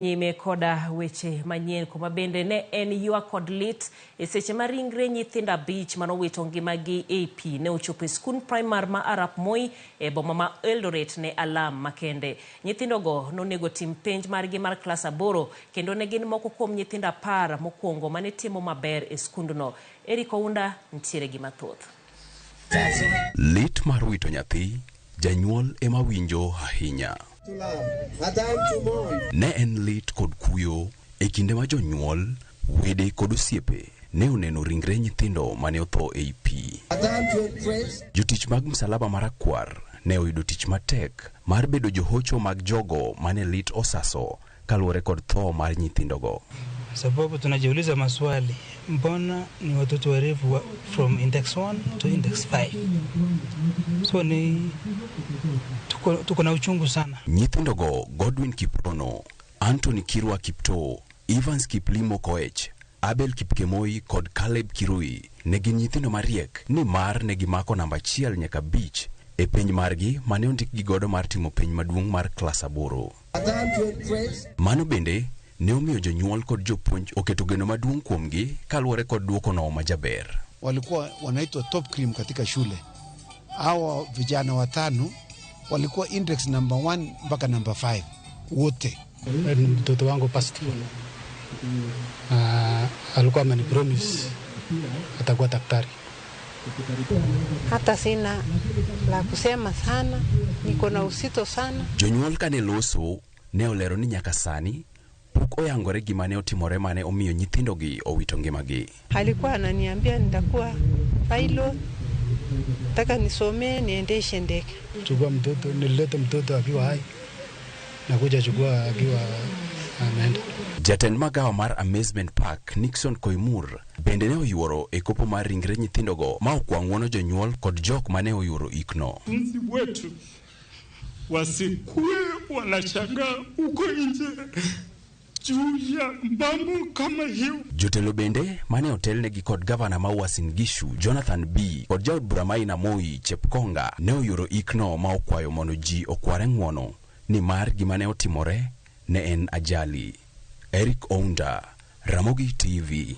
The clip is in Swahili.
Nyime koda weche manyien kuma bende ne en ywak kod lit e seche ma ringre nyithindo 5 manowito ngimagi AP ne ochopo e skul primar ma Arap Moi e boma ma Eldoret ne alam makende. Nyithindogo nonego tim penj margi mar klas 8 kendo ne gin moko kuom nyithindo 10 mokwongo mane timo maber e skundno. Eric Ounda ntiere gi mathoth. Lit mar wito nyathi, janyuol ema winjo ahinya. Ne en lit kod kuyo e kinde ma jonyuol, wede kod osiepe ne oneno ringre nyithindo mane otho e pi. Jotich mag msalaba marakwar ne oyudo tich matek mar bedo johocho mag jogo mane lit osaso kaluwore kod tho mar nyithindogo. Sababu tunajiuliza maswali, mbona ni watoto werevu from index 1 to index 5? So ni tuko na uchungu sana. Nyithindogo Godwin Kiprono, Anthony Kirwa Kipto, Evans Kiplimo Koech, Abel Kipkemoi kod Caleb Kirui ne gin nyithindo mariek ni mar ne gimako namba 1 nyaka 5 e penj margi mane ondik gi godo mar timo penj maduong' mar klas 8. Mano bende ne omiyo jonyuol kod jopuonj oketo geno maduong' kuomgi kaluwore kod duoko no majaber. Walikuwa wanaitwa top cream katika shule. Hawa vijana 5 walikuwa index number 1 mpaka number 5 wote. Mtoto wangu pasti alikuwa amenipromise atakuwa daktari. Hata sina la kusema sana, niko na usito sana. Jonyuol kane loso ne olero ni nyaka sani pok oyangore gima ne otimore mane omiyo nyithindogi owito ngimagi. Alikuwa ananiambia nitakuwa pilot, nataka nisomee niendeshe ndege. Chukua mtoto, nilileta mtoto akiwa hai na kuja chukua akiwa ameenda. Jatend magawa mar Amazement Park Nixon Koimur bende ne oyuoro e kopo mar ringre nyithindogo ma okwang'wono jonyuol kod jok mane oyuoro ikno. Mzi wetu wasikue wanashangaa uko nje juu ya mambo kama hiyo. Jotelo bende mane otelnegi kod gavana ma Uasin Gishu Jonathan B kod jaod Buramai na Moi Chepkonga ne oyuoro ikno ma okwayo mondo ji okware ng'wono ni mar gima ne otimore ne en ajali. Eric Ounda, Ramogi TV.